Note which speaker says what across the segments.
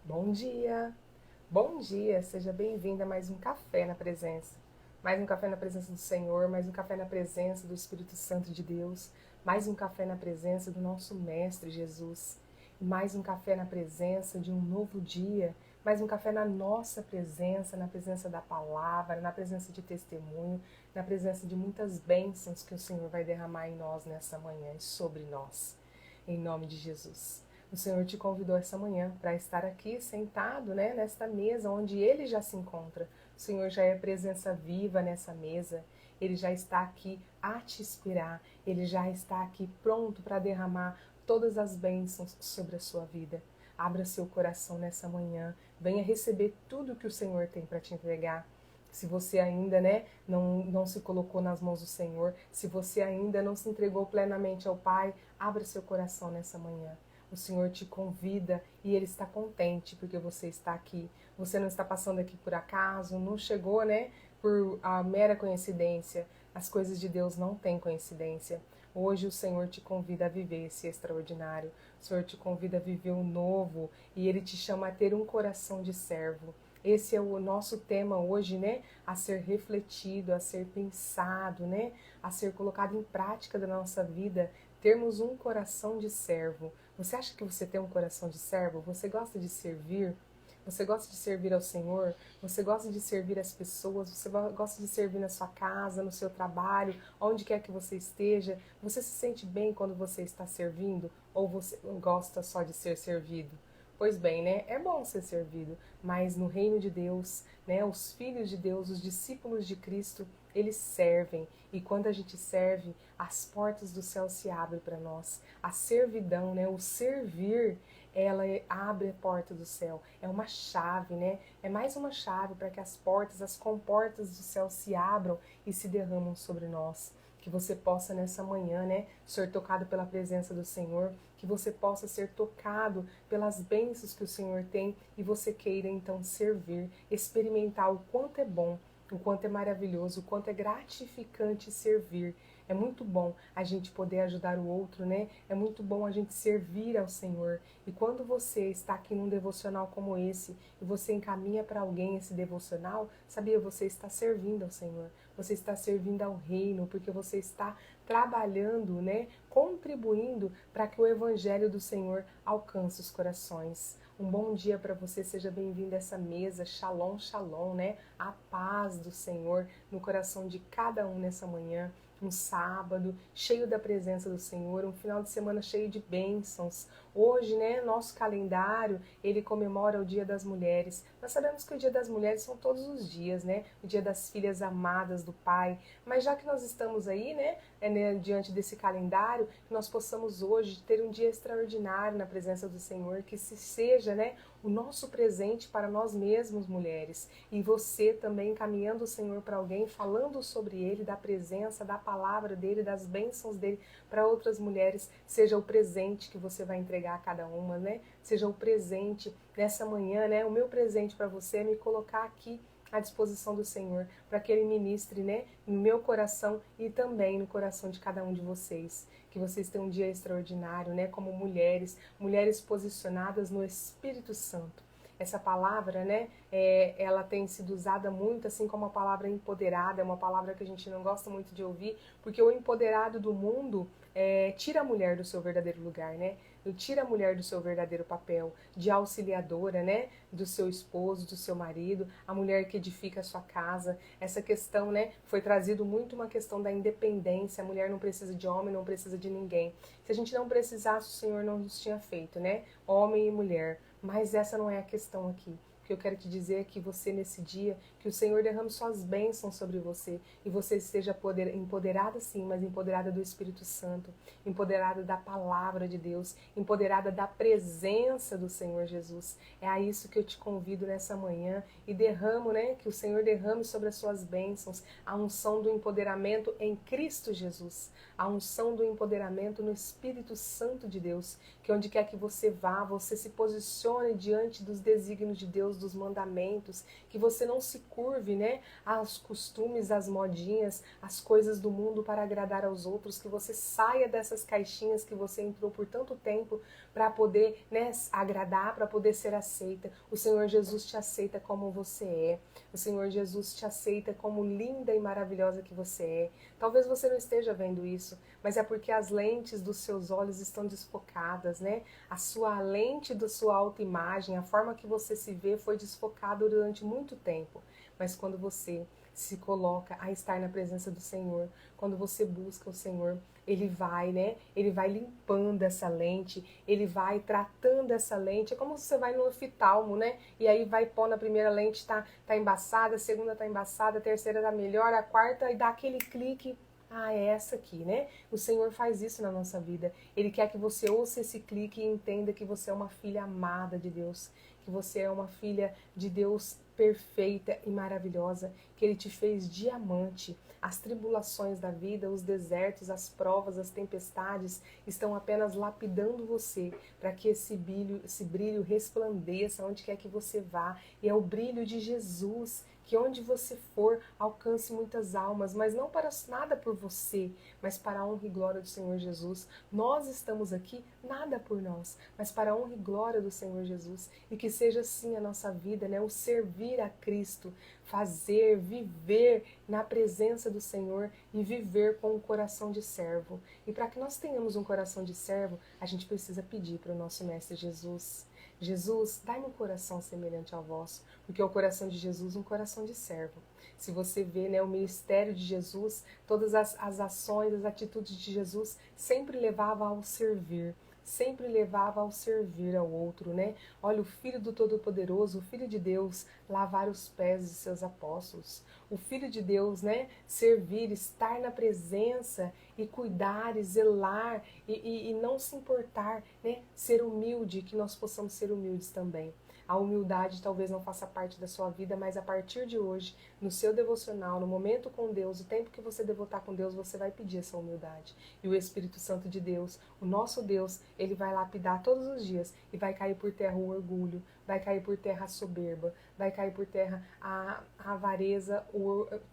Speaker 1: Bom dia! Bom dia! Seja bem-vinda a mais um Café na Presença. Mais um café na presença do Senhor, mais um café na presença do Espírito Santo de Deus, mais um café na presença do nosso Mestre Jesus, mais um café na presença de um novo dia, mais um café na nossa presença, na presença da palavra, na presença de testemunho, na presença de muitas bênçãos que o Senhor vai derramar em nós nessa manhã e sobre nós. Em nome de Jesus. O Senhor te convidou essa manhã para estar aqui sentado, né, nesta mesa onde Ele já se encontra. O Senhor já é presença viva nessa mesa. Ele já está aqui a te inspirar. Ele já está aqui pronto para derramar todas as bênçãos sobre a sua vida. Abra seu coração nessa manhã. Venha receber tudo que o Senhor tem para te entregar. Se você ainda, né, não se colocou nas mãos do Senhor, se você ainda não se entregou plenamente ao Pai, abra seu coração nessa manhã. O Senhor te convida e Ele está contente porque você está aqui. Você não está passando aqui por acaso, não chegou, né, por a mera coincidência. As coisas de Deus não têm coincidência. Hoje o Senhor te convida a viver esse extraordinário. O Senhor te convida a viver o novo e Ele te chama a ter um coração de servo. Esse é o nosso tema hoje, né? A ser refletido, a ser pensado, né? A ser colocado em prática da nossa vida, termos um coração de servo. Você acha que você tem um coração de servo? Você gosta de servir? Você gosta de servir ao Senhor? Você gosta de servir as pessoas? Você gosta de servir na sua casa, no seu trabalho, onde quer que você esteja? Você se sente bem quando você está servindo? Ou você gosta só de ser servido? Pois bem, né? É bom ser servido, mas no reino de Deus, né? Os filhos de Deus, os discípulos de Cristo, eles servem. E quando a gente serve, as portas do céu se abrem para nós. A servidão, né? O servir, ela abre a porta do céu. É uma chave, né? É mais uma chave para que as portas, as comportas do céu se abram e se derramam sobre nós. Que você possa nessa manhã, né, ser tocado pela presença do Senhor, que você possa ser tocado pelas bênçãos que o Senhor tem e você queira então servir, experimentar o quanto é bom, o quanto é maravilhoso, o quanto é gratificante servir. É muito bom a gente poder ajudar o outro, né? É muito bom a gente servir ao Senhor. E quando você está aqui num devocional como esse e você encaminha para alguém esse devocional, sabia? Você está servindo ao Senhor. Você está servindo ao reino, porque você está trabalhando, né? Contribuindo para que o evangelho do Senhor alcance os corações. Um bom dia para você, seja bem-vindo a essa mesa, shalom, shalom, né? A paz do Senhor no coração de cada um nessa manhã. Um sábado cheio da presença do Senhor, um final de semana cheio de bênçãos. Hoje, né, nosso calendário, ele comemora o Dia das Mulheres. Nós sabemos que o Dia das Mulheres são todos os dias, né? O Dia das Filhas Amadas do Pai. Mas já que nós estamos aí, né, diante desse calendário, que nós possamos hoje ter um dia extraordinário na presença do Senhor, que se seja, né, o nosso presente para nós mesmos, mulheres. E você também encaminhando o Senhor para alguém, falando sobre Ele, da presença, da palavra dEle, das bênçãos dEle para outras mulheres. Seja o presente que você vai entregar a cada uma, né? Seja o presente nessa manhã, né? O meu presente para você é me colocar aqui à disposição do Senhor, para que Ele ministre, né, no meu coração e também no coração de cada um de vocês. Que vocês tenham um dia extraordinário, né, como mulheres, mulheres posicionadas no Espírito Santo. Essa palavra, né, ela tem sido usada muito, assim como a palavra empoderada, é uma palavra que a gente não gosta muito de ouvir, porque o empoderado do mundo tira a mulher do seu verdadeiro lugar, né? Tira a mulher do seu verdadeiro papel de auxiliadora, né? Do seu esposo, do seu marido, a mulher que edifica a sua casa. Essa questão, né? Foi trazido muito uma questão da independência. A mulher não precisa de homem, não precisa de ninguém. Se a gente não precisasse, o Senhor não nos tinha feito, né? Homem e mulher. Mas essa não é a questão aqui. O que eu quero te dizer é que você, nesse dia, que o Senhor derrame suas bênçãos sobre você e você seja empoderada sim, mas empoderada do Espírito Santo, empoderada da palavra de Deus, empoderada da presença do Senhor Jesus. É a isso que eu te convido nessa manhã e derramo, né, que o Senhor derrame sobre as suas bênçãos a unção do empoderamento em Cristo Jesus, a unção do empoderamento no Espírito Santo de Deus, que onde quer que você vá, você se posicione diante dos desígnios de Deus Deus, dos mandamentos, que você não se curve, né, aos costumes, às modinhas, às coisas do mundo para agradar aos outros, que você saia dessas caixinhas que você entrou por tanto tempo para poder, né, agradar, para poder ser aceita. O Senhor Jesus te aceita como você é. O Senhor Jesus te aceita como linda e maravilhosa que você é. Talvez você não esteja vendo isso, mas é porque as lentes dos seus olhos estão desfocadas, né? A sua lente da sua autoimagem, a forma que você se vê foi desfocada durante muito tempo. Mas quando você se coloca a estar na presença do Senhor, quando você busca o Senhor, Ele vai, né? Ele vai limpando essa lente, Ele vai tratando essa lente. É como se você vai no oftalmo, né? E aí vai pôr na primeira lente, tá embaçada, a segunda tá embaçada, a terceira tá melhor, a quarta, e dá aquele clique. Ah, é essa aqui, né? O Senhor faz isso na nossa vida. Ele quer que você ouça esse clique e entenda que você é uma filha amada de Deus, que você é uma filha de Deus perfeita e maravilhosa, que Ele te fez diamante. As tribulações da vida, os desertos, as provas, as tempestades estão apenas lapidando você para que esse brilho resplandeça onde quer que você vá. E é o brilho de Jesus, que onde você for, alcance muitas almas, mas não para nada por você, mas para a honra e glória do Senhor Jesus. Nós estamos aqui, nada por nós, mas para a honra e glória do Senhor Jesus. E que seja assim a nossa vida, né? O servir a Cristo, fazer, viver na presença do Senhor e viver com um coração de servo. E para que nós tenhamos um coração de servo, a gente precisa pedir para o nosso Mestre Jesus: Jesus, dai-me um coração semelhante ao vosso, porque o coração de Jesus é um coração de servo. Se você vê, né, o ministério de Jesus, todas as ações, as atitudes de Jesus sempre levava ao servir. Sempre levava ao servir ao outro, né? Olha, o Filho do Todo-Poderoso, o Filho de Deus, lavar os pés de seus apóstolos. O Filho de Deus, né? Servir, estar na presença e cuidar e zelar e não se importar, né? Ser humilde, que nós possamos ser humildes também. A humildade talvez não faça parte da sua vida, mas a partir de hoje, no seu devocional, no momento com Deus, o tempo que você devotar com Deus, você vai pedir essa humildade. E o Espírito Santo de Deus, o nosso Deus, ele vai lapidar todos os dias e vai cair por terra o orgulho, vai cair por terra a soberba, vai cair por terra a avareza,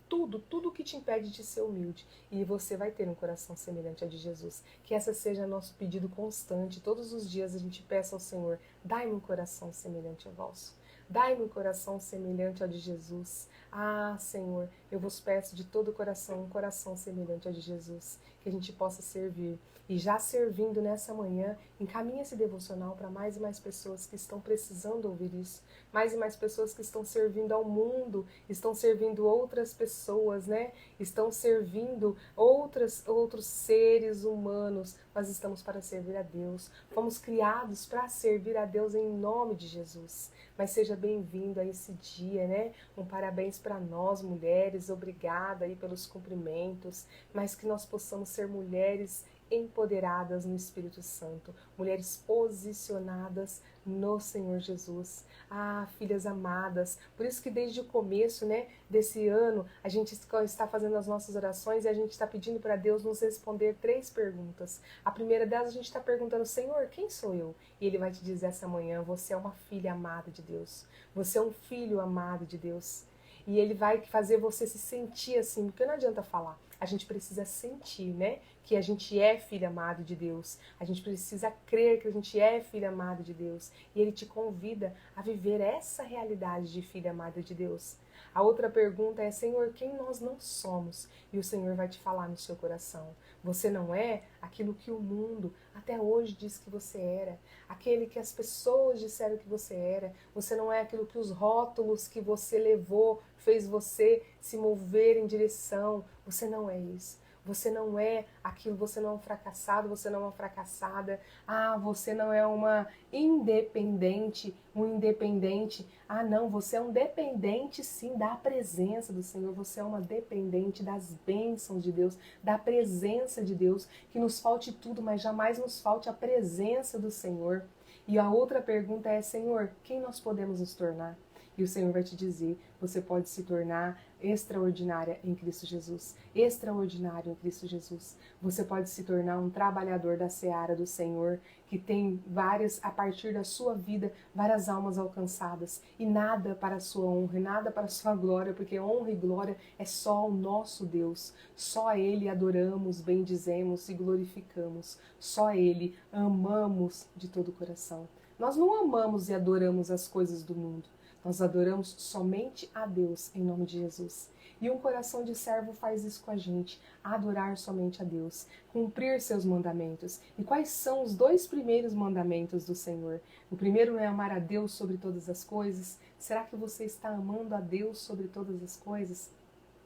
Speaker 1: tudo que te impede de ser humilde. E você vai ter um coração semelhante ao de Jesus. Que essa seja nosso pedido constante. Todos os dias a gente peça ao Senhor: dai-me um coração semelhante ao vosso. Dai-me um coração semelhante ao de Jesus. Ah, Senhor, eu vos peço de todo o coração um coração semelhante ao de Jesus. Que a gente possa servir. E já servindo nessa manhã, encaminhe esse devocional para mais e mais pessoas que estão precisando ouvir isso. Mais e mais pessoas que estão servindo ao mundo, estão servindo outras pessoas, né? Estão servindo outros seres humanos. Nós estamos para servir a Deus. Fomos criados para servir a Deus em nome de Jesus. Mas seja bem-vindo a esse dia, né? Um parabéns para nós, mulheres. Obrigada aí pelos cumprimentos. Mas que nós possamos ser mulheres empoderadas no Espírito Santo, mulheres posicionadas no Senhor Jesus. Ah, filhas amadas, por isso que desde o começo, né, desse ano, a gente está fazendo as nossas orações e a gente está pedindo para Deus nos responder 3 perguntas. A primeira delas, a gente está perguntando: Senhor, quem sou eu? E Ele vai te dizer essa manhã: você é uma filha amada de Deus, você é um filho amado de Deus. E Ele vai fazer você se sentir assim, porque não adianta falar, a gente precisa sentir, né? Que a gente é filho amado de Deus. A gente precisa crer que a gente é filho amado de Deus. E Ele te convida a viver essa realidade de filho amado de Deus. A outra pergunta é: Senhor, quem nós não somos? E o Senhor vai te falar no seu coração: você não é aquilo que o mundo até hoje diz que você era, aquele que as pessoas disseram que você era. Você não é aquilo que os rótulos que você levou fez você se mover em direção. Você não é isso. Você não é aquilo, você não é um fracassado, você não é uma fracassada. Ah, você não é uma independente, um independente. Ah, não, você é um dependente sim da presença do Senhor. Você é uma dependente das bênçãos de Deus, da presença de Deus. Que nos falte tudo, mas jamais nos falte a presença do Senhor. E a outra pergunta é: Senhor, quem nós podemos nos tornar? E E o Senhor vai te dizer, você pode se tornar extraordinária em Cristo Jesus. Extraordinário em Cristo Jesus. Você pode se tornar um trabalhador da seara do Senhor, que tem várias, a partir da sua vida, várias almas alcançadas. E nada para a sua honra, e nada para a sua glória, porque honra e glória é só o nosso Deus. Só a Ele adoramos, bendizemos e glorificamos. Só Ele amamos de todo o coração. Nós não amamos e adoramos as coisas do mundo. Nós adoramos somente a Deus, em nome de Jesus. E um coração de servo faz isso com a gente, adorar somente a Deus, cumprir seus mandamentos. E quais são os 2 primeiros mandamentos do Senhor? O primeiro é amar a Deus sobre todas as coisas. Será que você está amando a Deus sobre todas as coisas?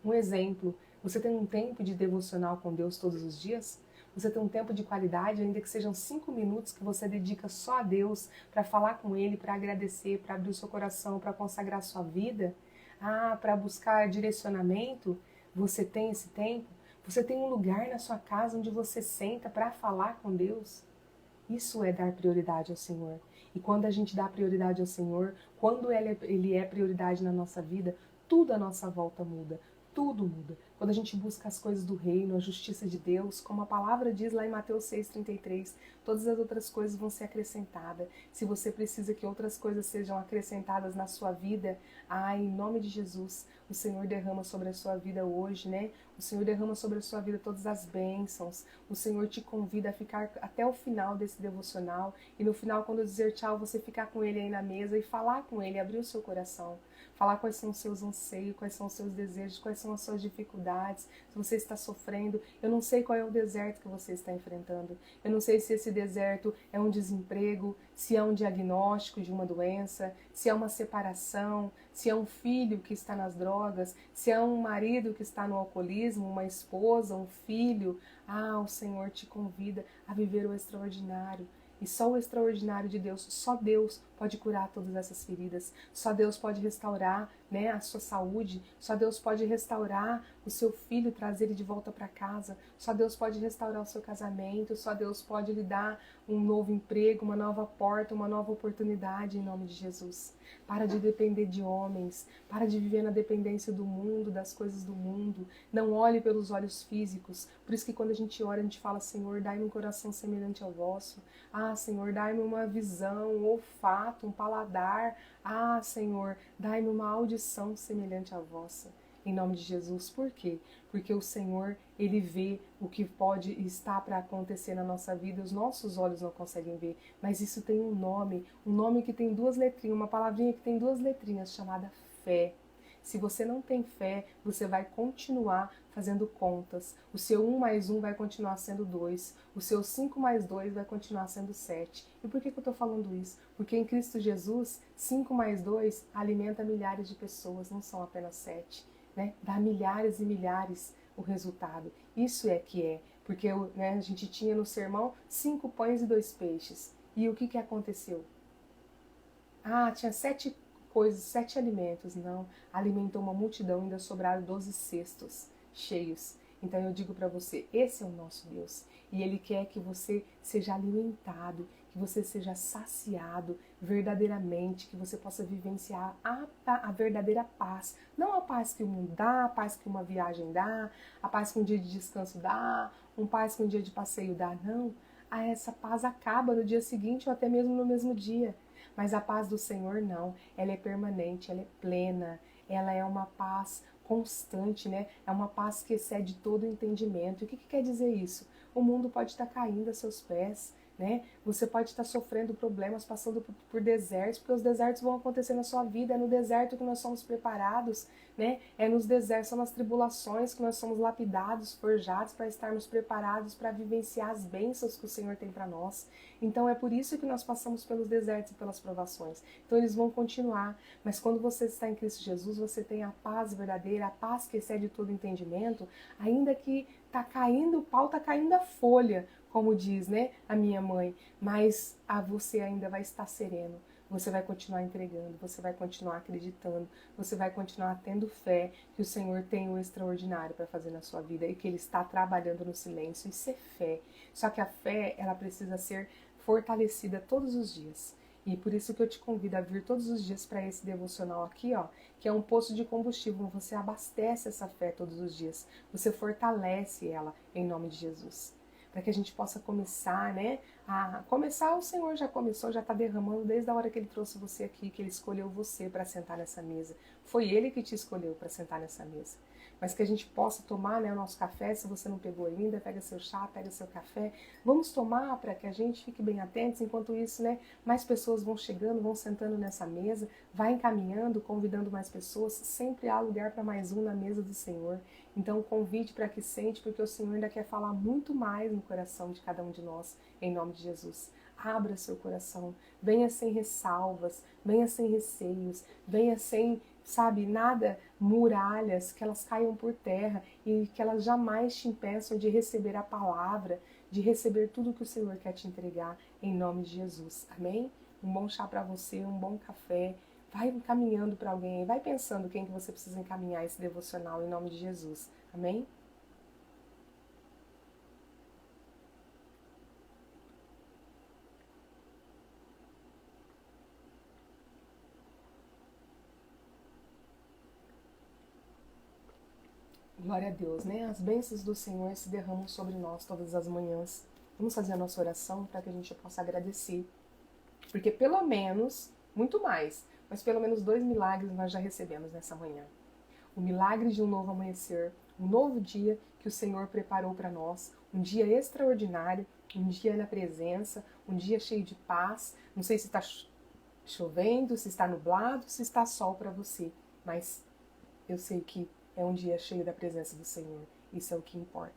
Speaker 1: Um exemplo, você tem um tempo de devocional com Deus todos os dias? Você tem um tempo de qualidade, ainda que sejam 5 minutos que você dedica só a Deus para falar com Ele, para agradecer, para abrir o seu coração, para consagrar a sua vida, para buscar direcionamento? Você tem esse tempo? Você tem um lugar na sua casa onde você senta para falar com Deus? Isso é dar prioridade ao Senhor. E quando a gente dá prioridade ao Senhor, quando Ele é prioridade na nossa vida, tudo à nossa volta muda. Tudo muda. Quando a gente busca as coisas do reino, a justiça de Deus, como a palavra diz lá em Mateus 6,33, todas as outras coisas vão ser acrescentadas. Se você precisa que outras coisas sejam acrescentadas na sua vida, em nome de Jesus, o Senhor derrama sobre a sua vida hoje, né? O Senhor derrama sobre a sua vida todas as bênçãos. O Senhor te convida a ficar até o final desse devocional. E no final, quando eu dizer tchau, você ficar com Ele aí na mesa e falar com Ele, abrir o seu coração. Falar quais são os seus anseios, quais são os seus desejos, quais são as suas dificuldades, se você está sofrendo. Eu não sei qual é o deserto que você está enfrentando. Eu não sei se esse deserto é um desemprego, se é um diagnóstico de uma doença, se é uma separação, se é um filho que está nas drogas, se é um marido que está no alcoolismo, uma esposa, um filho. O Senhor te convida a viver o extraordinário. E só o extraordinário de Deus, só Deus pode curar todas essas feridas. Só Deus pode restaurar, né, a sua saúde. Só Deus pode restaurar o seu filho, trazer ele de volta para casa. Só Deus pode restaurar o seu casamento. Só Deus pode lhe dar um novo emprego, uma nova porta, uma nova oportunidade em nome de Jesus. Para de depender de homens. Para de viver na dependência do mundo, das coisas do mundo. Não olhe pelos olhos físicos. Por isso que quando a gente ora, a gente fala: Senhor, dai-me um coração semelhante ao vosso. Senhor, dai-me uma visão, um olfato, um paladar. Senhor, dai-me uma audição semelhante à vossa. Em nome de Jesus. Por quê? Porque o Senhor, Ele vê o que pode estar para acontecer na nossa vida. Os nossos olhos não conseguem ver. Mas isso tem um nome que tem 2 letrinhas, uma palavrinha que tem 2 letrinhas, chamada fé. Se você não tem fé, você vai continuar fazendo contas. O seu 1 mais 1 vai continuar sendo 2. O seu 5 mais 2 vai continuar sendo 7. E por que eu estou falando isso? Porque em Cristo Jesus, 5 mais 2 alimenta milhares de pessoas, não são apenas 7. Né? Dá milhares e milhares o resultado. Isso é que é. Porque a gente tinha no sermão 5 pães e 2 peixes. E o que aconteceu? Tinha 7 coisas, 7 alimentos. Não, alimentou uma multidão, ainda sobraram 12 cestos cheios. Então eu digo para você, esse é o nosso Deus. E Ele quer que você seja alimentado, que você seja saciado verdadeiramente, que você possa vivenciar a verdadeira paz. Não a paz que o mundo dá, a paz que uma viagem dá, a paz que um dia de descanso dá, uma paz que um dia de passeio dá. Não, essa paz acaba no dia seguinte ou até mesmo no mesmo dia. Mas a paz do Senhor não, ela é permanente, ela é plena, ela é uma paz constante, né? É uma paz que excede todo entendimento. E o que quer dizer isso? O mundo pode estar caindo a seus pés, né? Você pode estar sofrendo problemas, passando por desertos, porque os desertos vão acontecer na sua vida. É no deserto que nós somos preparados, né? É nos desertos, são nas tribulações que nós somos lapidados, forjados para estarmos preparados para vivenciar as bênçãos que o Senhor tem para nós. Então é por isso que nós passamos pelos desertos e pelas provações. Então eles vão continuar, mas quando você está em Cristo Jesus, você tem a paz verdadeira, a paz que excede todo entendimento, ainda que tá caindo o pau, tá caindo a folha, como diz, né, a minha mãe, mas você ainda vai estar sereno. Você vai continuar entregando, você vai continuar acreditando, você vai continuar tendo fé que o Senhor tem o extraordinário para fazer na sua vida e que Ele está trabalhando no silêncio. Isso é fé. Só que a fé, ela precisa ser fortalecida todos os dias. E por isso que eu te convido a vir todos os dias para esse devocional aqui, ó, que é um posto de combustível. Você abastece essa fé todos os dias. Você fortalece ela em nome de Jesus. Para que a gente possa começar, né? A começar, o Senhor já começou, já está derramando desde a hora que Ele trouxe você aqui, que Ele escolheu você para sentar nessa mesa. Foi Ele que te escolheu para sentar nessa mesa. Mas que a gente possa tomar, né, o nosso café. Se você não pegou ainda, pega seu chá, pega seu café. Vamos tomar para que a gente fique bem atentos. Enquanto isso, né, mais pessoas vão chegando, vão sentando nessa mesa, vai encaminhando, convidando mais pessoas. Sempre há lugar para mais um na mesa do Senhor. Então convide para que sente, porque o Senhor ainda quer falar muito mais no coração de cada um de nós, em nome de Jesus. Abra seu coração, venha sem ressalvas, venha sem receios, venha sem, sabe, nada, muralhas, que elas caiam por terra e que elas jamais te impeçam de receber a palavra, de receber tudo que o Senhor quer te entregar, em nome de Jesus. Amém? Um bom chá para você, um bom café. Vai encaminhando para alguém, vai pensando quem que você precisa encaminhar esse devocional em nome de Jesus. Amém? Glória a Deus, né? As bênçãos do Senhor se derramam sobre nós todas as manhãs. Vamos fazer a nossa oração para que a gente possa agradecer. Porque pelo menos, muito mais, mas pelo menos 2 milagres nós já recebemos nessa manhã. O milagre de um novo amanhecer, um novo dia que o Senhor preparou para nós, um dia extraordinário, um dia na presença, um dia cheio de paz. Não sei se está chovendo, se está nublado, se está sol para você, mas eu sei que é um dia cheio da presença do Senhor. Isso é o que importa.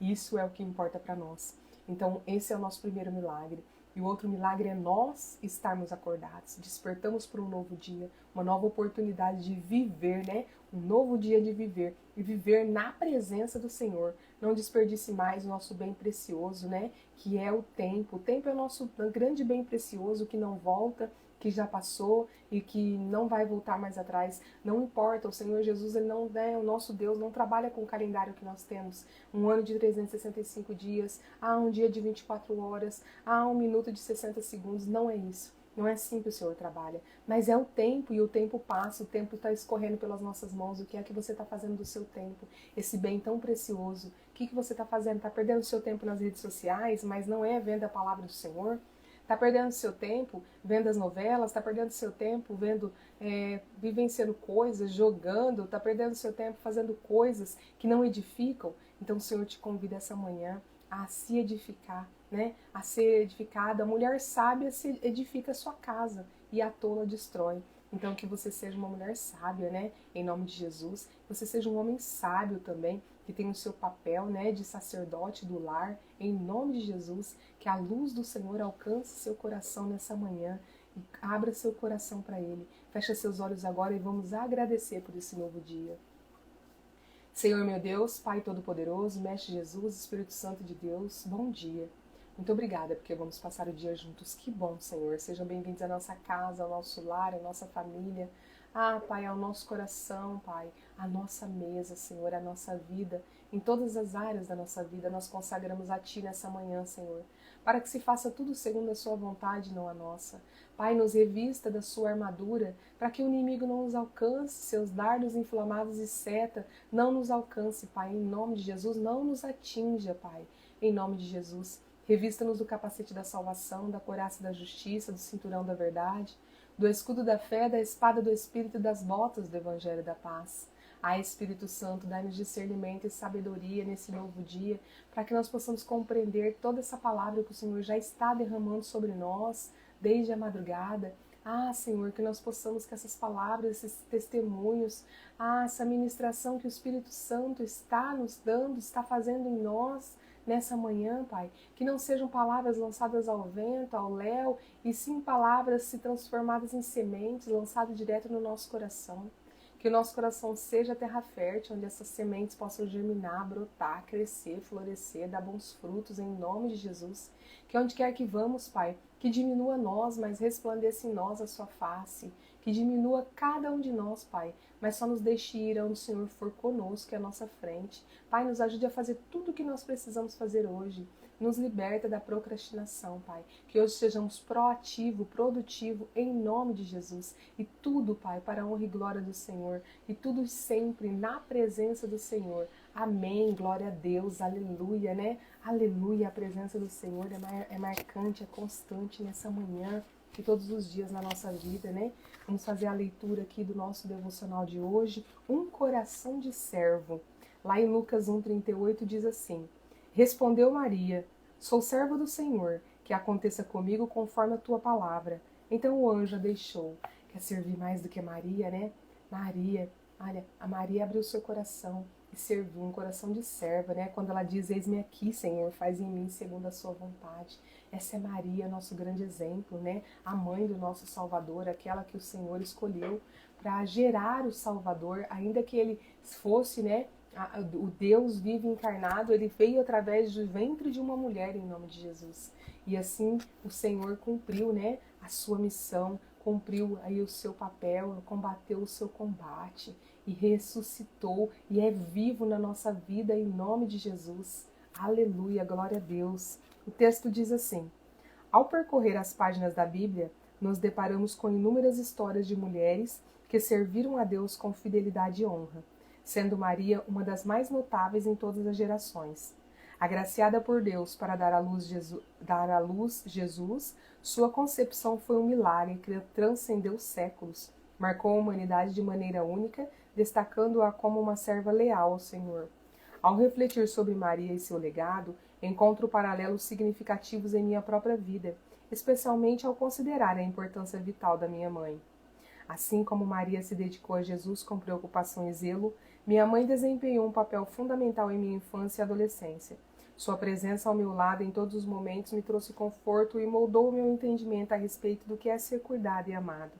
Speaker 1: Isso é o que importa para nós. Então, esse é o nosso primeiro milagre. E o outro milagre é nós estarmos acordados. Despertamos para um novo dia, uma nova oportunidade de viver, né? Um novo dia de viver. E viver na presença do Senhor. Não desperdice mais o nosso bem precioso, né? Que é o tempo. O tempo é o nosso grande bem precioso que não volta, que já passou e que não vai voltar mais atrás. Não importa, o Senhor Jesus, ele não é o nosso Deus, não trabalha com o calendário que nós temos. Um ano de 365 dias, há um dia de 24 horas, há um minuto de 60 segundos. Não é isso. Não é assim que o Senhor trabalha. Mas é o tempo, e o tempo passa, o tempo está escorrendo pelas nossas mãos. O que é que você está fazendo do seu tempo? Esse bem tão precioso. O que você está fazendo? Está perdendo seu tempo nas redes sociais, mas não é vendo a palavra do Senhor? Está perdendo seu tempo vendo as novelas, está perdendo seu tempo vendo, vivenciando coisas, jogando, está perdendo seu tempo fazendo coisas que não edificam. Então o Senhor te convida essa manhã a se edificar, né? A ser edificada. A mulher sábia se edifica a sua casa e a tola destrói. Então que você seja uma mulher sábia, né? Em nome de Jesus. Que você seja um homem sábio também, que tem o seu papel, né, de sacerdote do lar, em nome de Jesus, que a luz do Senhor alcance seu coração nessa manhã e abra seu coração para Ele. Fecha seus olhos agora e vamos agradecer por esse novo dia. Senhor meu Deus, Pai Todo-Poderoso, Mestre Jesus, Espírito Santo de Deus, bom dia. Muito obrigada porque vamos passar o dia juntos. Que bom, Senhor. Sejam bem-vindos à nossa casa, ao nosso lar, à nossa família. Ah, Pai, ao nosso coração, Pai, à nossa mesa, Senhor, à nossa vida. Em todas as áreas da nossa vida, nós consagramos a Ti nessa manhã, Senhor, para que se faça tudo segundo a Sua vontade, não a nossa. Pai, nos revista da Sua armadura, para que o inimigo não nos alcance, seus dardos inflamados e seta não nos alcance, Pai, em nome de Jesus, não nos atinja, Pai, em nome de Jesus. Revista-nos do capacete da salvação, da couraça da justiça, do cinturão da verdade, do escudo da fé, da espada do Espírito e das botas do Evangelho da paz. Ah, Espírito Santo, dá-nos discernimento e sabedoria nesse novo dia, para que nós possamos compreender toda essa palavra que o Senhor já está derramando sobre nós desde a madrugada. Ah, Senhor, que nós possamos, que essas palavras, esses testemunhos, essa ministração que o Espírito Santo está nos dando, está fazendo em nós, nessa manhã, Pai, que não sejam palavras lançadas ao vento, ao léu, e sim palavras se transformadas em sementes, lançadas direto no nosso coração. Que o nosso coração seja terra fértil, onde essas sementes possam germinar, brotar, crescer, florescer, dar bons frutos em nome de Jesus. Que onde quer que vamos, Pai, que diminua nós, mas resplandeça em nós a sua face. Que diminua cada um de nós, Pai, mas só nos deixe ir onde o Senhor for conosco, que é a nossa frente. Pai, nos ajude a fazer tudo o que nós precisamos fazer hoje. nos liberta da procrastinação, Pai. Que hoje sejamos proativo, produtivo, em nome de Jesus. E tudo, Pai, para a honra e glória do Senhor. E tudo sempre na presença do Senhor. Amém, glória a Deus, aleluia, né? Aleluia, a presença do Senhor é marcante, é constante nessa manhã e todos os dias na nossa vida, né? Vamos fazer a leitura aqui do nosso devocional de hoje, Um Coração de Servo. Lá em Lucas 1,38 diz assim: Respondeu Maria, sou serva do Senhor, que aconteça comigo conforme a tua palavra. Então o anjo a deixou. Quer servir mais do que Maria, né? Maria, olha, a Maria abriu seu coração e serviu, um coração de serva, né? Quando ela diz, eis-me aqui, Senhor, faz em mim segundo a sua vontade. Essa é Maria, nosso grande exemplo, né? A mãe do nosso Salvador, aquela que o Senhor escolheu para gerar o Salvador, ainda que ele fosse, né? O Deus vivo encarnado, ele veio através do ventre de uma mulher em nome de Jesus. E assim o Senhor cumpriu, né? A sua missão, cumpriu aí o seu papel, combateu o seu combate e ressuscitou e é vivo na nossa vida em nome de Jesus. Aleluia, glória a Deus. O texto diz assim: Ao percorrer as páginas da Bíblia, nos deparamos com inúmeras histórias de mulheres que serviram a Deus com fidelidade e honra, sendo Maria uma das mais notáveis em todas as gerações. Agraciada por Deus para dar à luz Jesus, sua concepção foi um milagre que transcendeu séculos, marcou a humanidade de maneira única, destacando-a como uma serva leal ao Senhor. Ao refletir sobre Maria e seu legado, encontro paralelos significativos em minha própria vida, especialmente ao considerar a importância vital da minha mãe. Assim como Maria se dedicou a Jesus com preocupação e zelo, minha mãe desempenhou um papel fundamental em minha infância e adolescência. Sua presença ao meu lado em todos os momentos me trouxe conforto e moldou o meu entendimento a respeito do que é ser cuidado e amado.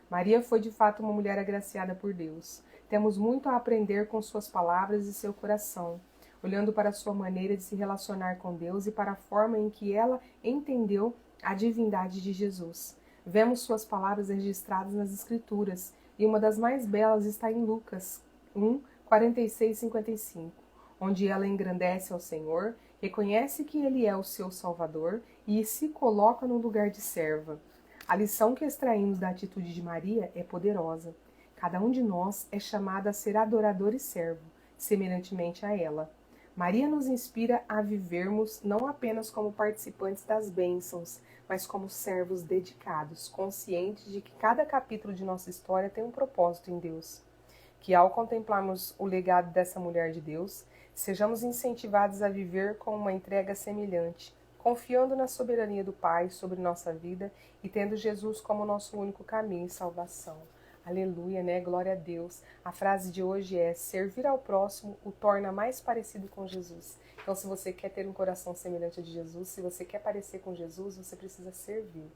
Speaker 1: Maria foi de fato uma mulher agraciada por Deus. Temos muito a aprender com suas palavras e seu coração, olhando para sua maneira de se relacionar com Deus e para a forma em que ela entendeu a divindade de Jesus. Vemos suas palavras registradas nas Escrituras, e uma das mais belas está em Lucas 1, 46 e 55, onde ela engrandece ao Senhor, reconhece que Ele é o seu Salvador e se coloca no lugar de serva. A lição que extraímos da atitude de Maria é poderosa. Cada um de nós é chamado a ser adorador e servo, semelhantemente a ela. Maria nos inspira a vivermos não apenas como participantes das bênçãos, mas como servos dedicados, conscientes de que cada capítulo de nossa história tem um propósito em Deus. Que ao contemplarmos o legado dessa mulher de Deus, sejamos incentivados a viver com uma entrega semelhante, confiando na soberania do Pai sobre nossa vida e tendo Jesus como nosso único caminho e salvação. Aleluia, né? Glória a Deus. A frase de hoje é: servir ao próximo o torna mais parecido com Jesus. Então, se você quer ter um coração semelhante a de Jesus, se você quer parecer com Jesus, você precisa servir.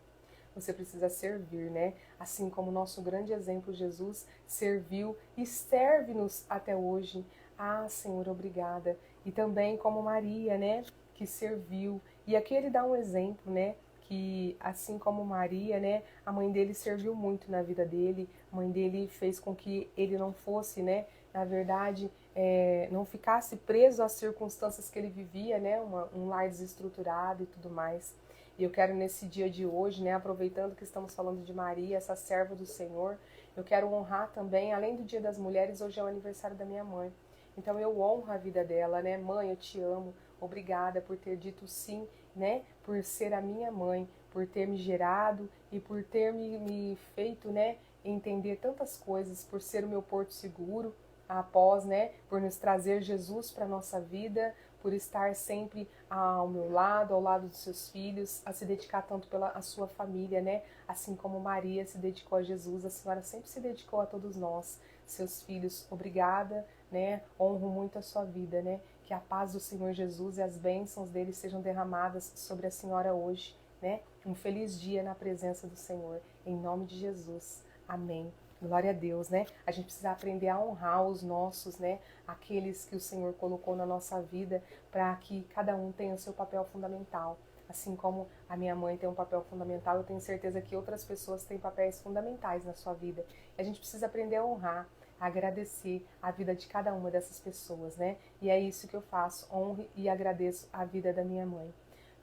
Speaker 1: Você precisa servir, né? Assim como o nosso grande exemplo, Jesus, serviu e serve-nos até hoje. Ah, Senhor, obrigada. E também como Maria, né? Que serviu. E aqui ele dá um exemplo, né? Que assim como Maria, né, a mãe dele serviu muito na vida dele, a mãe dele fez com que ele não fosse, né, na verdade, não ficasse preso às circunstâncias que ele vivia, né, um lar desestruturado e tudo mais. E eu quero nesse dia de hoje, né, aproveitando que estamos falando de Maria, essa serva do Senhor, eu quero honrar também, além do Dia das Mulheres, hoje é o aniversário da minha mãe. Então eu honro a vida dela, né, mãe, eu te amo, obrigada por ter dito sim, né, por ser a minha mãe, por ter me gerado e por ter me feito, né, entender tantas coisas, por ser o meu porto seguro após, né, por nos trazer Jesus para a nossa vida, por estar sempre ao meu lado, ao lado dos seus filhos, a se dedicar tanto pela a sua família, né, assim como Maria se dedicou a Jesus, a senhora sempre se dedicou a todos nós, seus filhos. Obrigada, né, honro muito a sua vida, né, que a paz do Senhor Jesus e as bênçãos dele sejam derramadas sobre a senhora hoje, né? Um feliz dia na presença do Senhor, em nome de Jesus. Amém. Glória a Deus, né? A gente precisa aprender a honrar os nossos, né? Aqueles que o Senhor colocou na nossa vida, para que cada um tenha o seu papel fundamental. Assim como a minha mãe tem um papel fundamental, eu tenho certeza que outras pessoas têm papéis fundamentais na sua vida. E a gente precisa aprender a honrar. agradecer a vida de cada uma dessas pessoas, né? E é isso que eu faço, honro e agradeço a vida da minha mãe.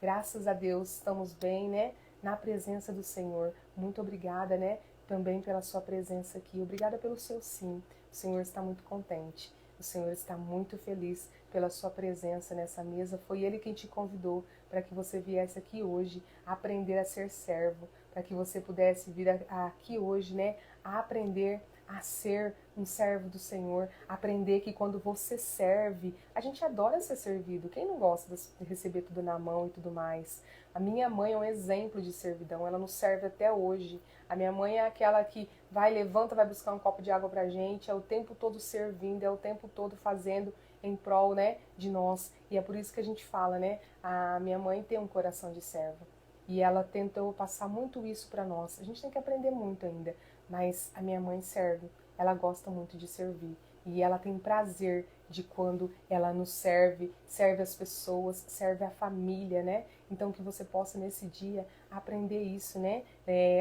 Speaker 1: Graças a Deus, estamos bem, né? Na presença do Senhor. Muito obrigada, né? Também pela sua presença aqui. Obrigada pelo seu sim. O Senhor está muito contente. O Senhor está muito feliz pela sua presença nessa mesa. Foi Ele quem te convidou para que você viesse aqui hoje aprender a ser servo, para que você pudesse vir aqui hoje, né, a aprender a ser um servo do Senhor, aprender que quando você serve, a gente adora ser servido. Quem não gosta de receber tudo na mão e tudo mais? A minha mãe é um exemplo de servidão, ela nos serve até hoje. A minha mãe é aquela que vai, levanta, vai buscar um copo de água pra gente, é o tempo todo servindo, é o tempo todo fazendo em prol, né, de nós. E é por isso que a gente fala, né, a minha mãe tem um coração de serva. E ela tentou passar muito isso para nós. A gente tem que aprender muito ainda, mas a minha mãe serve, ela gosta muito de servir. E ela tem prazer de quando ela nos serve, serve as pessoas, serve a família, né? Então que você possa nesse dia aprender isso, né?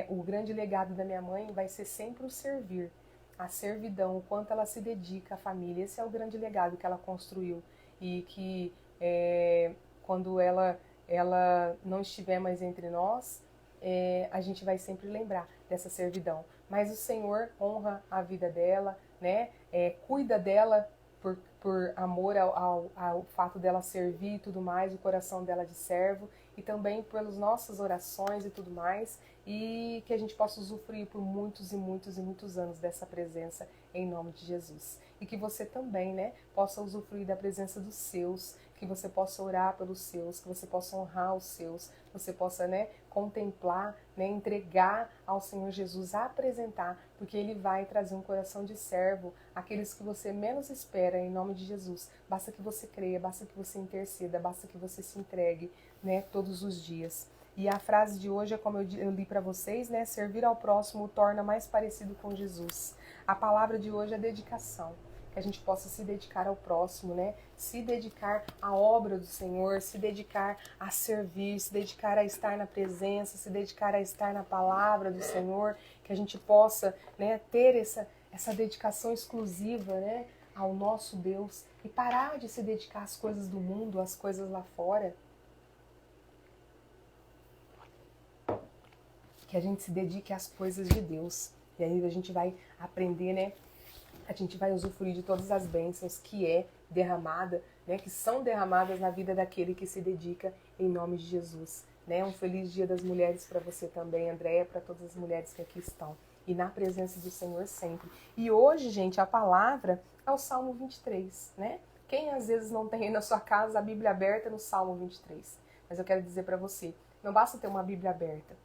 Speaker 1: O grande legado da minha mãe vai ser sempre o servir, a servidão, o quanto ela se dedica à família. Esse é o grande legado que ela construiu e que quando ela não estiver mais entre nós, a gente vai sempre lembrar dessa servidão. Mas o Senhor honra a vida dela, né? Cuida dela por amor ao fato dela servir e tudo mais, o coração dela de servo, e também pelas nossas orações e tudo mais, e que a gente possa usufruir por muitos e muitos e muitos anos dessa presença em nome de Jesus. E que você também, né, possa usufruir da presença dos seus, que você possa orar pelos seus, que você possa honrar os seus, você possa, né, contemplar, né, entregar ao Senhor Jesus, apresentar, porque Ele vai trazer um coração de servo, aqueles que você menos espera, em nome de Jesus. Basta que você creia, basta que você interceda, basta que você se entregue, né, todos os dias. E a frase de hoje é como eu li para vocês, né, servir ao próximo o torna mais parecido com Jesus. A palavra de hoje é dedicação. Que a gente possa se dedicar ao próximo, né? Se dedicar à obra do Senhor, se dedicar a servir, se dedicar a estar na presença, se dedicar a estar na palavra do Senhor, que a gente possa, né, ter essa dedicação exclusiva, né, ao nosso Deus e parar de se dedicar às coisas do mundo, às coisas lá fora. Que a gente se dedique às coisas de Deus. E aí a gente vai aprender, né? A gente vai usufruir de todas as bênçãos que derramada, né, que são derramadas na vida daquele que se dedica em nome de Jesus. Né? Um feliz Dia das Mulheres para você também, Andréia, para todas as mulheres que aqui estão. E na presença do Senhor sempre. E hoje, gente, a palavra é o Salmo 23, né? Quem às vezes não tem aí na sua casa a Bíblia aberta no Salmo 23? Mas eu quero dizer para você, não basta ter uma Bíblia aberta.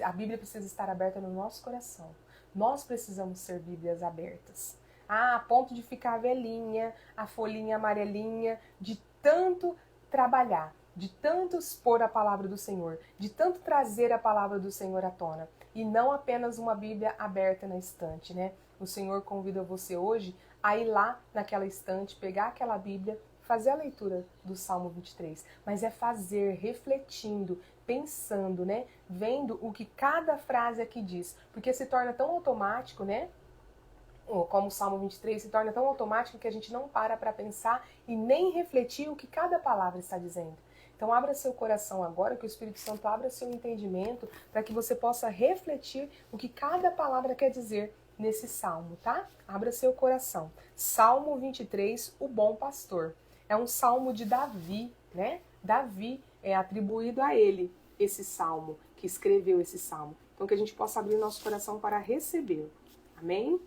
Speaker 1: A Bíblia precisa estar aberta no nosso coração. Nós precisamos ser Bíblias abertas. A ponto de ficar velhinha, a folhinha amarelinha, de tanto trabalhar, de tanto expor a palavra do Senhor, de tanto trazer a palavra do Senhor à tona. E não apenas uma Bíblia aberta na estante, né? O Senhor convida você hoje a ir lá naquela estante, pegar aquela Bíblia, fazer a leitura do Salmo 23. Mas é fazer, refletindo, pensando, né? Vendo o que cada frase aqui diz. Porque se torna tão automático, né? Como o Salmo 23, se torna tão automático que a gente não para pensar e nem refletir o que cada palavra está dizendo. Então abra seu coração agora, que o Espírito Santo abra seu entendimento para que você possa refletir o que cada palavra quer dizer nesse salmo, tá? Abra seu coração. Salmo 23, o bom pastor. É um salmo de Davi, né? Davi é atribuído a ele esse salmo, que escreveu esse salmo. Então que a gente possa abrir nosso coração para recebê-lo. Amém?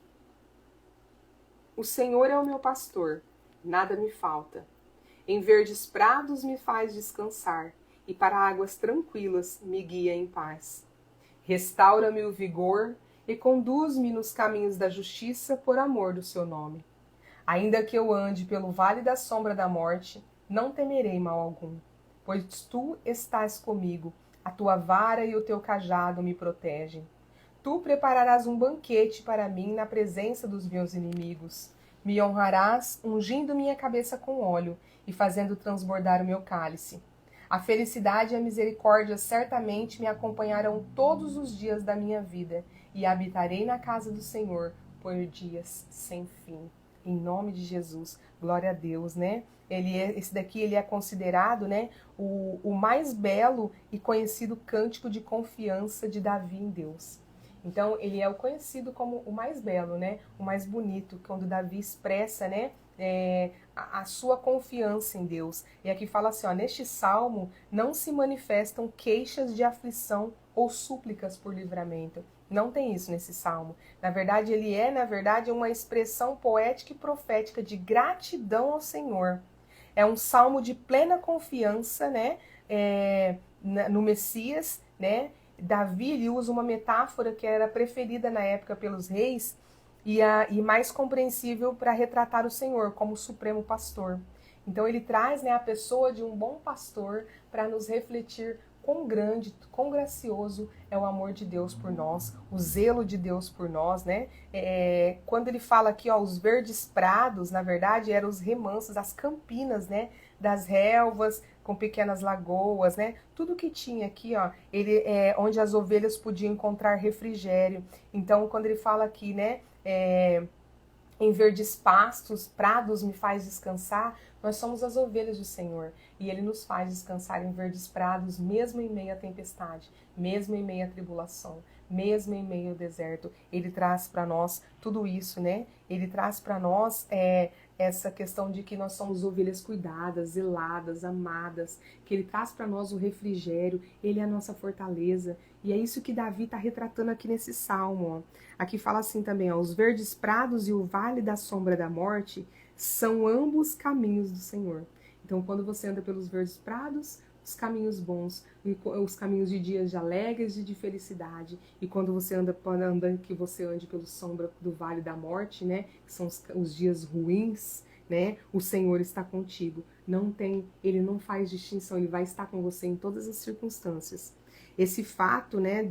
Speaker 1: O Senhor é o meu pastor, nada me falta. Em verdes prados me faz descansar, e para águas tranquilas me guia em paz. Restaura-me o vigor e conduz-me nos caminhos da justiça por amor do seu nome. Ainda que eu ande pelo vale da sombra da morte, não temerei mal algum, pois tu estás comigo, a tua vara e o teu cajado me protegem. Tu prepararás um banquete para mim na presença dos meus inimigos. Me honrarás, ungindo minha cabeça com óleo e fazendo transbordar o meu cálice. A felicidade e a misericórdia certamente me acompanharão todos os dias da minha vida, e habitarei na casa do Senhor por dias sem fim. Em nome de Jesus, glória a Deus, né? Esse daqui ele é considerado, né, o mais belo e conhecido cântico de confiança de Davi em Deus. Então, ele é o conhecido como o mais belo, né? O mais bonito, quando Davi expressa, né? A sua confiança em Deus. E aqui fala assim, ó, neste salmo não se manifestam queixas de aflição ou súplicas por livramento. Não tem isso nesse salmo. Na verdade, ele é, uma expressão poética e profética de gratidão ao Senhor. É um salmo de plena confiança, né? No Messias, né? Davi ele usa uma metáfora que era preferida na época pelos reis e mais compreensível para retratar o Senhor como o supremo pastor. Então ele traz, né, a pessoa de um bom pastor para nos refletir quão grande, quão gracioso é o amor de Deus por nós, o zelo de Deus por nós, né? Quando ele fala aqui, ó, os verdes prados, na verdade, eram os remansos, as campinas, né? Das relvas, com pequenas lagoas, né? Tudo que tinha aqui, ó, onde as ovelhas podiam encontrar refrigério. Então, quando ele fala aqui, né? Em verdes pastos, prados me faz descansar, nós somos as ovelhas do Senhor. E Ele nos faz descansar em verdes prados, mesmo em meio à tempestade, mesmo em meio à tribulação, mesmo em meio ao deserto. Ele traz para nós tudo isso, né? Ele traz para nós essa questão de que nós somos ovelhas cuidadas, zeladas, amadas, que Ele traz para nós o refrigério, Ele é a nossa fortaleza. E é isso que Davi está retratando aqui nesse salmo, ó. Aqui fala assim também, ó, os verdes prados e o vale da sombra da morte são ambos caminhos do Senhor. Então, quando você anda pelos verdes prados, os caminhos bons, os caminhos de dias de alegres e de felicidade. E quando você que você ande pelo sombra do vale da morte, né, que são os dias ruins, né, o Senhor está contigo. Ele não faz distinção, ele vai estar com você em todas as circunstâncias. Esse fato, né,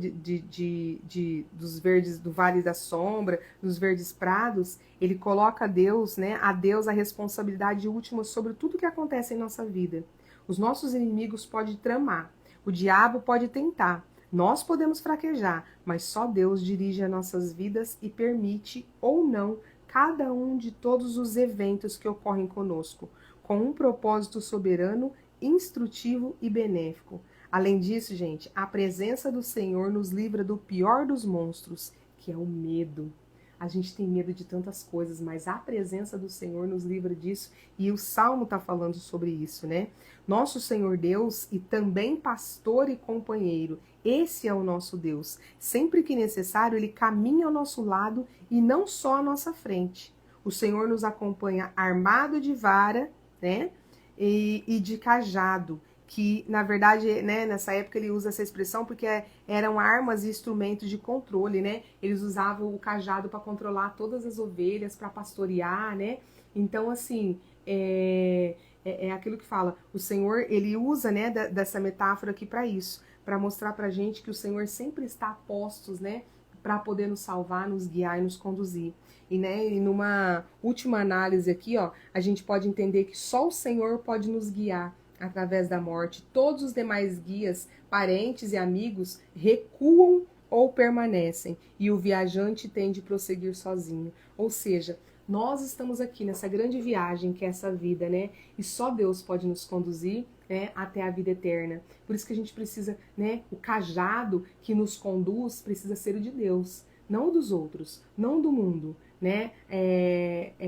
Speaker 1: dos verdes, do vale da sombra, dos verdes prados, ele coloca a Deus a responsabilidade última sobre tudo que acontece em nossa vida. Os nossos inimigos podem tramar, o diabo pode tentar, nós podemos fraquejar, mas só Deus dirige as nossas vidas e permite ou não cada um de todos os eventos que ocorrem conosco, com um propósito soberano, instrutivo e benéfico. Além disso, gente, a presença do Senhor nos livra do pior dos monstros, que é o medo. A gente tem medo de tantas coisas, mas a presença do Senhor nos livra disso, e o Salmo está falando sobre isso, né? Nosso Senhor Deus e também pastor e companheiro, esse é o nosso Deus. Sempre que necessário, ele caminha ao nosso lado e não só à nossa frente. O Senhor nos acompanha armado de vara, né? E de cajado, que na verdade, né, nessa época ele usa essa expressão porque eram armas e instrumentos de controle, né? Eles usavam o cajado para controlar todas as ovelhas, para pastorear, né? Então, assim, é aquilo que fala, o Senhor, ele usa, né, dessa metáfora aqui para isso, para mostrar pra gente que o Senhor sempre está a postos, né, para poder nos salvar, nos guiar e nos conduzir. E, né, e numa última análise aqui, ó, a gente pode entender que só o Senhor pode nos guiar através da morte. Todos os demais guias, parentes e amigos recuam ou permanecem, e o viajante tem de prosseguir sozinho. Ou seja, nós estamos aqui nessa grande viagem que é essa vida, né? E só Deus pode nos conduzir, né, até a vida eterna. Por isso que a gente precisa, né, o cajado que nos conduz precisa ser o de Deus, não o dos outros, não do mundo, né?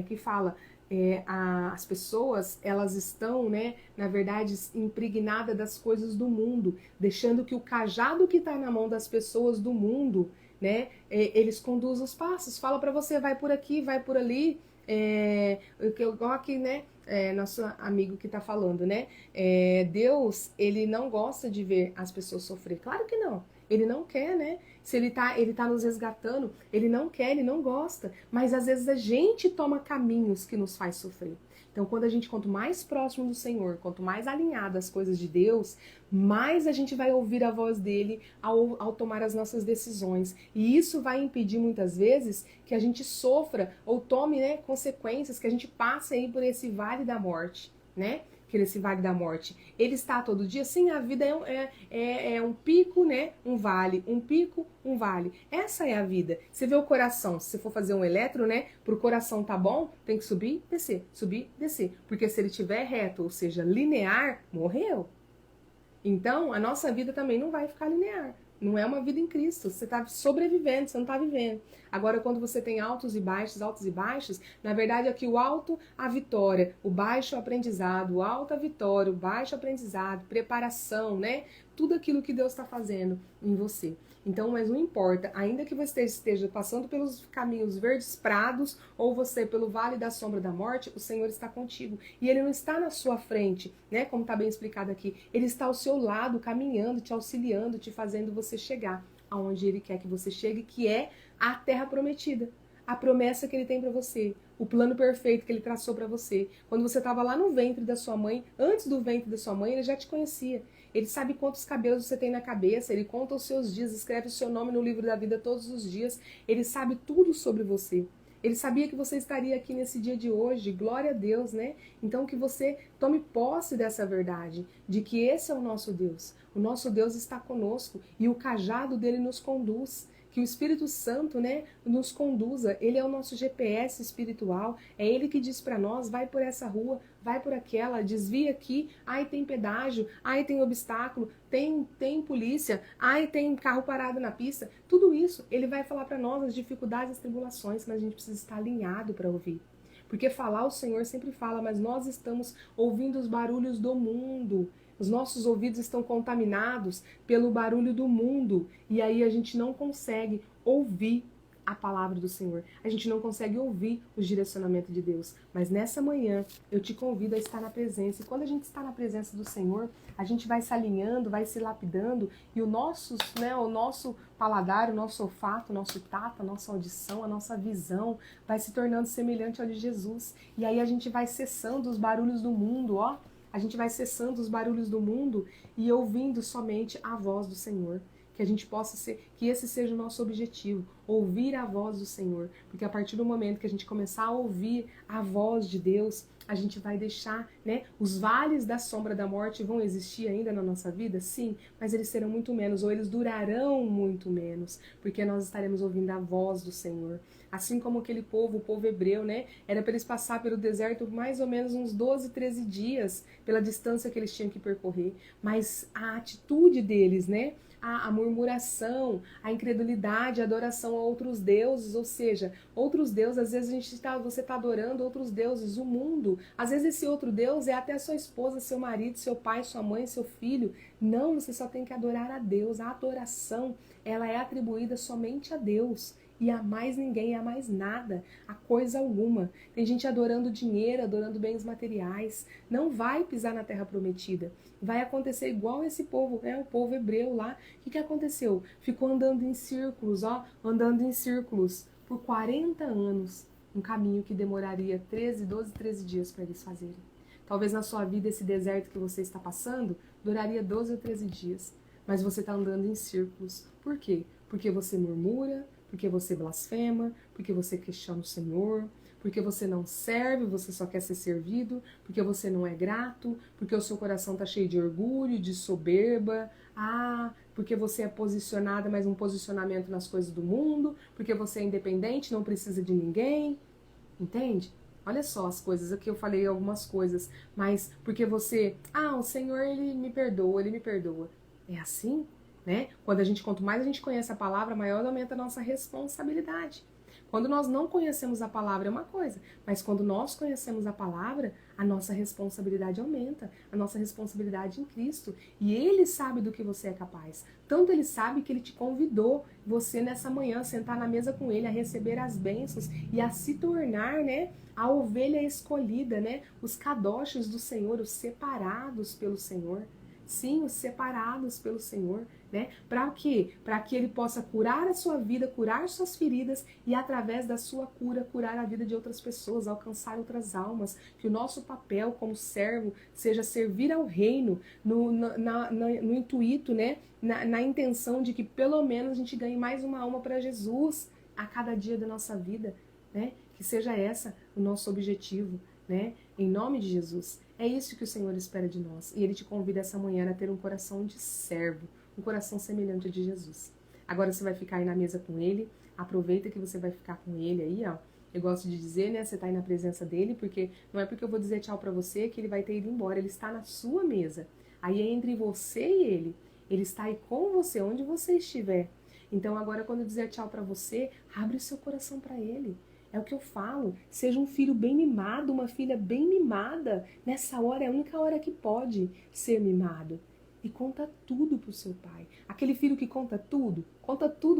Speaker 1: Que fala, as pessoas, elas estão, né, na verdade, impregnadas das coisas do mundo, deixando que o cajado que está na mão das pessoas do mundo, né, eles conduzem os passos, fala para você, vai por aqui, vai por ali, igual aqui, né, nosso amigo que está falando, né, Deus, ele não gosta de ver as pessoas sofrer, claro que não, ele não quer, né, se ele tá nos resgatando, ele não quer, ele não gosta, mas às vezes a gente toma caminhos que nos faz sofrer. Então, quanto mais próximo do Senhor, quanto mais alinhado às coisas de Deus, mais a gente vai ouvir a voz dele ao tomar as nossas decisões. E isso vai impedir, muitas vezes, que a gente sofra ou tome, né, consequências, que a gente passe aí por esse vale da morte, né? que nesse vale da morte. Ele está todo dia? Sim, a vida é um pico, né? Um vale. Um pico, um vale. Essa é a vida. Você vê o coração, se você for fazer um eletro, né? Para o coração tá bom, tem que subir, descer. Porque se ele estiver reto, ou seja, linear, morreu. Então, a nossa vida também não vai ficar linear. Não é uma vida em Cristo. Você está sobrevivendo, você não está vivendo. Agora, quando você tem altos e baixos, na verdade aqui o alto, a vitória, o baixo, o aprendizado, o alto, a vitória, o baixo, o aprendizado, preparação, né? Tudo aquilo que Deus está fazendo em você. Então, mas não importa, ainda que você esteja passando pelos caminhos verdes prados ou você pelo vale da sombra da morte, o Senhor está contigo. E Ele não está na sua frente, né? Como está bem explicado aqui. Ele está ao seu lado, caminhando, te auxiliando, te fazendo você chegar aonde Ele quer que você chegue, que é a terra prometida. A promessa que Ele tem para você, o plano perfeito que Ele traçou para você. Quando você estava lá no ventre da sua mãe, antes do ventre da sua mãe, Ele já te conhecia. Ele sabe quantos cabelos você tem na cabeça, Ele conta os seus dias, escreve o seu nome no livro da vida todos os dias. Ele sabe tudo sobre você. Ele sabia que você estaria aqui nesse dia de hoje, glória a Deus, né? Então que você tome posse dessa verdade, de que esse é o nosso Deus. O nosso Deus está conosco e o cajado dele nos conduz. Que o Espírito Santo, né, nos conduza. Ele é o nosso GPS espiritual. É Ele que diz para nós, vai por essa rua, vai por aquela, desvia aqui. Ai, tem pedágio. Ai, tem obstáculo. Tem polícia. Ai, tem carro parado na pista. Tudo isso, Ele vai falar para nós as dificuldades, as tribulações, mas a gente precisa estar alinhado para ouvir. Porque falar o Senhor sempre fala, mas nós estamos ouvindo os barulhos do mundo. Os nossos ouvidos estão contaminados pelo barulho do mundo. E aí a gente não consegue ouvir a palavra do Senhor. A gente não consegue ouvir os direcionamentos de Deus. Mas nessa manhã eu te convido a estar na presença. E quando a gente está na presença do Senhor, a gente vai se alinhando, vai se lapidando. E o nosso paladar, o nosso olfato, o nosso tato, a nossa audição, a nossa visão vai se tornando semelhante ao de Jesus. E aí a gente vai cessando os barulhos do mundo, ó. A gente vai cessando os barulhos do mundo e ouvindo somente a voz do Senhor. Que a gente possa ser, que esse seja o nosso objetivo, ouvir a voz do Senhor. Porque a partir do momento que a gente começar a ouvir a voz de Deus, a gente vai deixar, né? Os vales da sombra da morte vão existir ainda na nossa vida? Sim, mas eles serão muito menos, ou eles durarão muito menos, porque nós estaremos ouvindo a voz do Senhor. Assim como aquele povo, o povo hebreu, né? Era para eles passar pelo deserto mais ou menos uns 12, 13 dias, pela distância que eles tinham que percorrer. Mas a atitude deles, né? A murmuração, a incredulidade, a adoração a outros deuses, ou seja, outros deuses, às vezes você está adorando outros deuses, o mundo. Às vezes esse outro deus é até sua esposa, seu marido, seu pai, sua mãe, seu filho. Não, você só tem que adorar a Deus. A adoração, ela é atribuída somente a Deus. E a mais ninguém, a mais nada, a coisa alguma. Tem gente adorando dinheiro, adorando bens materiais. Não vai pisar na terra prometida. Vai acontecer igual esse povo, né? O povo hebreu lá. O que aconteceu? Ficou andando em círculos, ó, andando em círculos por 40 anos. Um caminho que demoraria 13 dias para eles fazerem. Talvez na sua vida esse deserto que você está passando duraria 12 ou 13 dias. Mas você está andando em círculos. Por quê? Porque você murmura, porque você blasfema, porque você questiona o Senhor, porque você não serve, você só quer ser servido, porque você não é grato, porque o seu coração está cheio de orgulho, de soberba, porque você é posicionada, mas um posicionamento nas coisas do mundo, porque você é independente, não precisa de ninguém, entende? Olha só as coisas, aqui eu falei algumas coisas, mas porque você, o Senhor, Ele me perdoa, Ele me perdoa. É assim? Né? Quanto mais a gente conhece a palavra, maior aumenta a nossa responsabilidade. Quando nós não conhecemos a palavra é uma coisa, mas quando nós conhecemos a palavra, a nossa responsabilidade aumenta, a nossa responsabilidade em Cristo. E Ele sabe do que você é capaz. Tanto Ele sabe que Ele te convidou, você nessa manhã, sentar na mesa com Ele, a receber as bênçãos e a se tornar, né, a ovelha escolhida, né, os kadoshos do Senhor, os separados pelo Senhor. Sim, os separados pelo Senhor, né? Para quê? Para que Ele possa curar a sua vida, curar suas feridas e através da sua cura, curar a vida de outras pessoas, alcançar outras almas. Que o nosso papel como servo seja servir ao reino no intuito, né? Na intenção de que pelo menos a gente ganhe mais uma alma para Jesus a cada dia da nossa vida, né? Que seja essa o nosso objetivo. né? Em nome de Jesus. É isso que o Senhor espera de nós. E Ele te convida essa manhã a ter um coração de servo, um coração semelhante ao de Jesus. Agora você vai ficar aí na mesa com Ele, aproveita que você vai ficar com Ele aí, ó. Eu gosto de dizer, né, você tá aí na presença dele, porque não é porque eu vou dizer tchau pra você que ele vai ter ido embora, ele está na sua mesa. Aí é entre você e ele está aí com você, onde você estiver. Então agora quando eu dizer tchau pra você, abre o seu coração pra ele. É o que eu falo, seja um filho bem mimado, uma filha bem mimada. Nessa hora é a única hora que pode ser mimado. E conta tudo pro seu pai. Aquele filho que conta tudo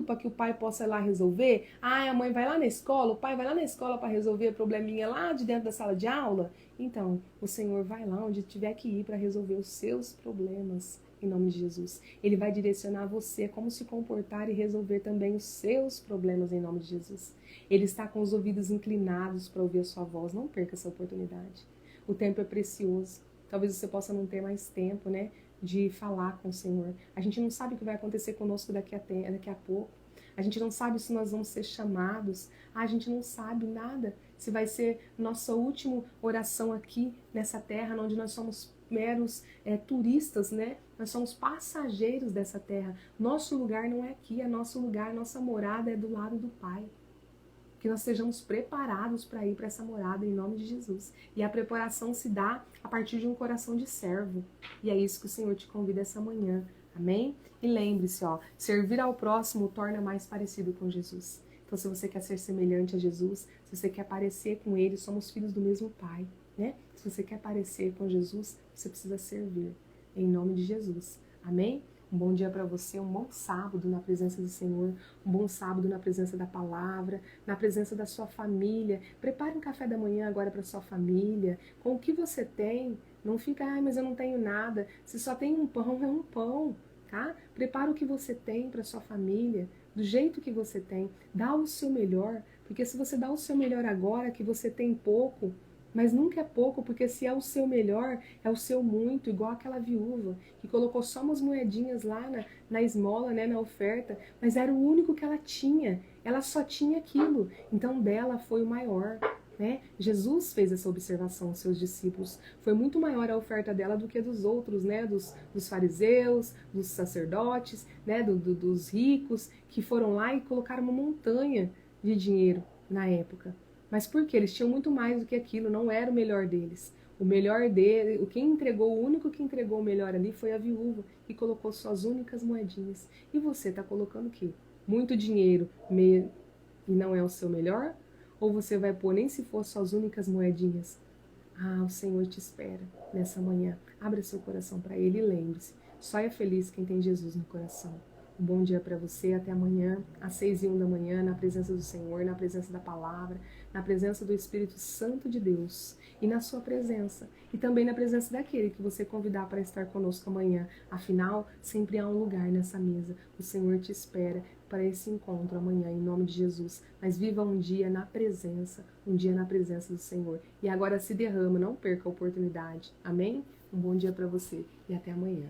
Speaker 1: para que o pai possa ir lá resolver. Ah, a mãe vai lá na escola, o pai vai lá na escola para resolver a probleminha lá de dentro da sala de aula. Então, o Senhor vai lá onde tiver que ir para resolver os seus problemas, em nome de Jesus. Ele vai direcionar você a como se comportar e resolver também os seus problemas, em nome de Jesus. Ele está com os ouvidos inclinados para ouvir a sua voz. Não perca essa oportunidade. O tempo é precioso. Talvez você possa não ter mais tempo, né, de falar com o Senhor. A gente não sabe o que vai acontecer conosco daqui a pouco. A gente não sabe se nós vamos ser chamados. A gente não sabe nada. Se vai ser nossa última oração aqui nessa terra, onde nós somos meros turistas, né? Nós somos passageiros dessa terra. Nosso lugar não é aqui, é nosso lugar, nossa morada é do lado do Pai. Que nós estejamos preparados para ir para essa morada em nome de Jesus. E a preparação se dá a partir de um coração de servo. E é isso que o Senhor te convida essa manhã. Amém? E lembre-se, ó, servir ao próximo torna mais parecido com Jesus. Então, se você quer ser semelhante a Jesus, se você quer parecer com Ele, somos filhos do mesmo Pai, né? Se você quer parecer com Jesus, você precisa servir. Em nome de Jesus. Amém? Um bom dia para você, um bom sábado na presença do Senhor, um bom sábado na presença da palavra, na presença da sua família. Prepare um café da manhã agora para sua família, com o que você tem. Não fica, mas eu não tenho nada. Se só tem um pão, é um pão, tá? Prepara o que você tem para sua família, do jeito que você tem. Dá o seu melhor, porque se você dá o seu melhor agora, que você tem pouco, mas nunca é pouco, porque se é o seu melhor, é o seu muito, igual aquela viúva, que colocou só umas moedinhas lá na esmola, né, na oferta, mas era o único que ela tinha, ela só tinha aquilo, então dela foi o maior, né? Jesus fez essa observação aos seus discípulos, foi muito maior a oferta dela do que a dos outros, né, dos fariseus, dos sacerdotes, né, dos ricos, que foram lá e colocaram uma montanha de dinheiro na época. Mas por quê? Eles tinham muito mais do que aquilo, não era o melhor deles. O melhor dele, o único que entregou o melhor ali foi a viúva, que colocou suas únicas moedinhas. E você está colocando o quê? Muito dinheiro e não é o seu melhor? Ou você vai pôr nem se for suas únicas moedinhas? Ah, o Senhor te espera nessa manhã. Abra seu coração para Ele e lembre-se, só é feliz quem tem Jesus no coração. Um bom dia para você, até amanhã, às 6h01 da manhã, na presença do Senhor, na presença da palavra, na presença do Espírito Santo de Deus e na sua presença. E também na presença daquele que você convidar para estar conosco amanhã. Afinal, sempre há um lugar nessa mesa. O Senhor te espera para esse encontro amanhã, em nome de Jesus. Mas viva um dia na presença do Senhor. E agora se derrama, não perca a oportunidade. Amém? Um bom dia para você e até amanhã.